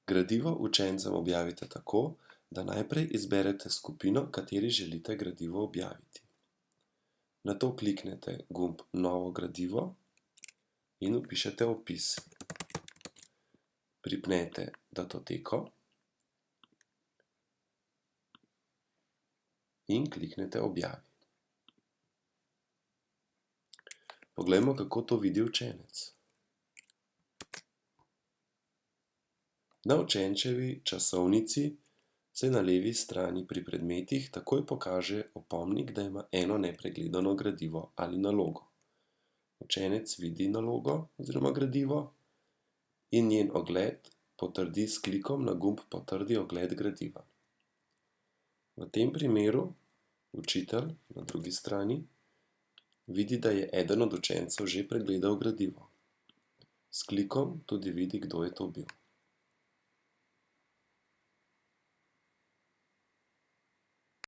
Gradivo učencem objavite tako, da najprej izberete skupino, kateri želite gradivo objaviti. Nato kliknete gumb Novo gradivo in vpišete opis. Pripnete datoteko in kliknete Objavi. Poglejmo, kako to vidi učenec. Na učenčevi časovnici se na levi strani pri predmetih takoj pokaže opomnik, da ima eno nepregledano gradivo ali nalogo. Učenec vidi nalogo oziroma gradivo in njen ogled potrdi s klikom na gumb Potrdi ogled gradiva. V tem primeru učitelj na drugi strani vidi, da je eden od učencev že pregledal gradivo. S klikom tudi vidi, kdo je to bil.